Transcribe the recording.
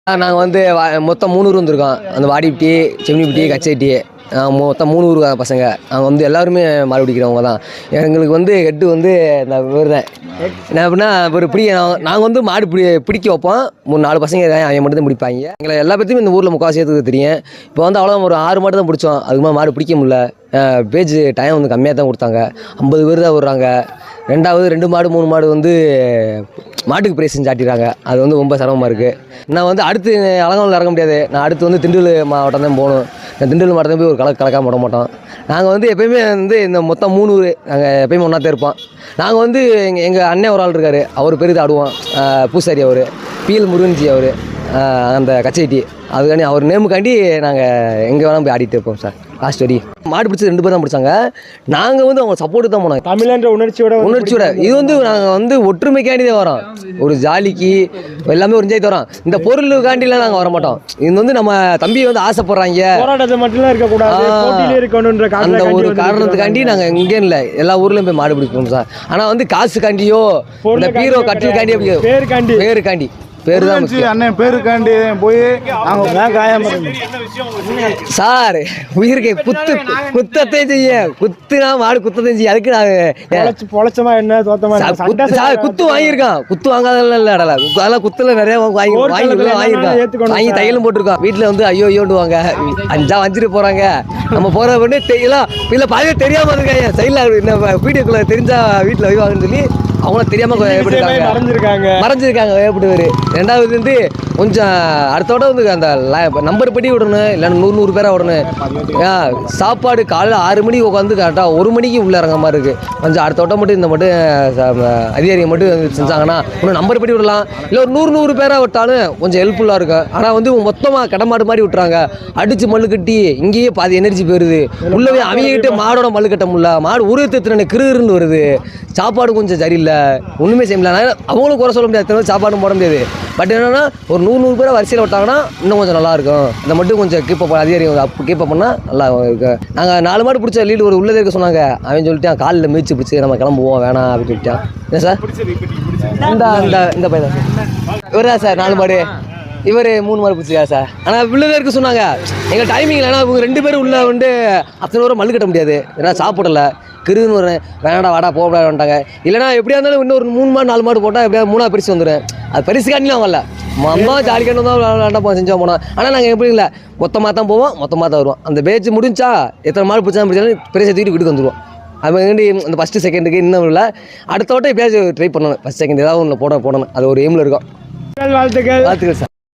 நாங்கள் வந்து மொத்தம் 3 ஊர் வந்திருக்கோம். அந்த வாடிப்பட்டி, செம்னிப்பட்டி, கச்சேட்டி மொத்தம் 3 ஊர் பசங்க. நாங்கள் வந்து எல்லாருமே மாடு பிடிக்கிறவங்க தான். எங்களுக்கு வந்து ஹெட்டு வந்து இந்த இவர் தான். என்ன அப்படின்னா ஒரு நாங்கள் வந்து மாடு பிடிக்க வைப்போம். 3-4 பசங்க அவன் மட்டும் தான் பிடிப்பாங்க. எங்களை எல்லா பற்றியும் இந்த ஊரில் முக்கால்வாசி சேர்த்துக்கு தெரியும். இப்போ வந்து அவ்வளோ ஒரு 6 மாடு தான் பிடிச்சோம். அதுக்கு மேலே மாடு பிடிக்க முடியல. பேஜ் டைம் வந்து கம்மியாக தான் கொடுத்தாங்க. 50 பேர் தான் விடுறாங்க. 2 மாடு 3 மாடு வந்து மாட்டுக்கு ப்ரைஸ் சாட்டிடுறாங்க. அது வந்து ரொம்ப சிரமமாக இருக்குது. நான் வந்து அடுத்து அலங்காநல்லூர் இறங்க முடியாது. நான் அடுத்து வந்து திண்டுக்கல் மாவட்டம் தான் போகணும். திண்டுக்கல் மாவட்டம் போய் ஒரு கலக்காமல் விட மாட்டோம். நாங்கள் வந்து எப்போயுமே வந்து இந்த மொத்தம் 3 ஊர் நாங்கள் எப்போயுமே ஒன்றா தான் இருப்போம். நாங்கள் வந்து எங்கள் அண்ணன் ஒரு ஆள் இருக்கார். அவர் பேர் தான் ஆடுவோம். பூசாரி அவர் பிஎல் முருகன்ஜி அவர் அந்த கச்சேட்டி. அதுக்காண்டி அவர் நேமுக்காண்டி நாங்கள் எங்கே வேணால் போய் ஆடிட்டு இருப்போம் சார். லாஸ்ட் வரி மாடு பிடிச்சது 2 பேர் தான் பிடிச்சாங்க. நாங்கள் வந்து அவங்க சப்போர்ட்டு தான் போனாங்க. தமிழ்ன்ற உணர்ச்சியோட இது வந்து நாங்கள் வந்து ஒற்றுமைக்காண்டி தான் வரோம். ஒரு ஜாலிக்கு எல்லாமே ஒரு என்ஜாய் தரோம். இந்த பொருளுக்காண்டிலாம் நாங்கள் வர மாட்டோம். இது வந்து நம்ம தம்பி வந்து ஆசைப்படுறாங்க. போராட்டத்தை மட்டும் இருக்கக்கூடாது, அந்த ஒரு காரணத்துக்காண்டி நாங்கள் எங்கே இல்லை எல்லா ஊர்லேயும் போய் மாடு பிடிப்போம் சார். ஆனால் வந்து காசுக்காண்டியோ இந்த பீரோ கட்டிலுக்காண்டி பேருக்காண்டி பேரு தான் அண்ணன் பேருக்காண்டி போய் சார் உயிருக்கு குத்தத்தையும் செய்ய குத்துனா மாடு குத்தத்தையும் செய்ய. அதுக்கு நாங்கள் பொழைச்சமா என்ன குத்து வாங்கியிருக்கோம். குத்து வாங்காதெல்லாம் இல்லை இடல அதெல்லாம் குத்துல நிறைய வாங்கியிருக்கோம். வாங்கி தையலும் போட்டிருக்கோம். வீட்டில் வந்து ஐயோண்டுவாங்க 5 வஞ்சிட்டு போகிறாங்க. நம்ம போகிற பண்ணி தெரியலாம் இல்லை பாதியே தெரியாமல் இருக்காங்க. சைடில் இந்த வீடியோக்குள்ள தெரிஞ்சா வீட்டில் வைவாங்கன்னு சொல்லி அவங்களும் தெரியாமல் மறைஞ்சிருக்காங்க. ஏற்படுவார். 2வது வந்து கொஞ்சம் அடுத்தோட வந்து அந்த நம்பர் படி விடணும். இல்லைன்னா 100 பேராக விடணும். சாப்பாடு காலையில் 6 மணிக்கு உட்காந்து கரெக்டாக 1 மணிக்கு உள்ளே இறங்க மாதிரி இருக்குது. கொஞ்சம் அடுத்தோட்ட மட்டும் இந்த மட்டும் அதிகாரிகள் மட்டும் செஞ்சாங்கன்னா இன்னும் நம்பர் படி விடலாம். இல்லை ஒரு 100 பேராக விட்டாலும் கொஞ்சம் ஹெல்ப்ஃபுல்லாக இருக்கும். ஆனால் வந்து மொத்தமாக கடமாடு மாதிரி விட்டுறாங்க. அடித்து மல்லு கட்டி இங்கேயே பாதி எனர்ஜி போயிடுது. உள்ளவே அவங்ககிட்ட மாடோட மல்லு கட்ட முடியல. மாடு உருவத்திறனை கிருன்னு வருது. சாப்பாடு கொஞ்சம் சரியில்லை. ஒன்றுமே செய்ய முடியல. அவங்களும் குறை சொல்ல முடியாது. சாப்பாடும் போட முடியாது. பட் என்னென்னா ஒரு 100 பேரை வரிசையில் விட்டாங்கன்னா இன்னும் கொஞ்சம் நல்லாயிருக்கும். இதை மட்டும் கொஞ்சம் கீப்பப் அதிகாரி கீப்பப் பண்ணால் நல்லா இருக்கும். நாங்கள் 4 மாடு பிடிச்ச லீடு ஒரு உள்ளதே இருக்க சொன்னாங்க. அவன் சொல்லிட்டான் காலில் மிதிச்சு பிடிச்சி நம்ம கிளம்புவோம் வேணாம் அப்படின்னு சொல்லிட்டான். ஏன் சார் இந்த பையன் தான் சார் இவர் தான் சார் 4 மாடு. இவர் 3 மாடு பிடிச்சிக்கா சார். ஆனால் உள்ளதே இருக்க சொன்னாங்க. எங்கள் டைமிங்கில் ஏன்னா இவங்க 2 பேரும் உள்ளே வந்து அத்தனை பேரும் மல்லு கட்ட முடியாது. ஏன்னா சாப்பிடலை கிருன்னு வரேன் வேணாடா வாடா போகக்கூடாது வந்துட்டாங்க. இல்லைனா எப்படியா இருந்தாலும் இன்னும் ஒரு 3 மாடு 4 மாடு போட்டால் எப்படியா 3ஆவது பரிசு வந்துடும். அது பரிசுக்காண்டிலாம் வரல. அம்மா ஜாலிக்காண்டு தான் விளாண்டா செஞ்சா போனோம். ஆனால் நாங்கள் எப்படி இல்லை மொத்தமாக தான் போவோம், மொத்தமாக தான் வருவோம். அந்த பேச்சு முடிஞ்சா எத்தனை மாடு பிடிச்சாலும் பெரிய தூக்கிட்டு வீட்டுக்கு வந்துடுவோம். அது வேண்டி அந்த ஃபஸ்ட்டு செகண்டுக்கு இன்னும் இல்லை. அடுத்த வட்டம் எப்படியாச்சும் ட்ரை பண்ணணும். ஃபஸ்ட் செகண்ட் ஏதாவது ஒன்று போடணும். அது ஒரு எய்மில் இருக்கும். வாழ்த்துக்கள் சார்.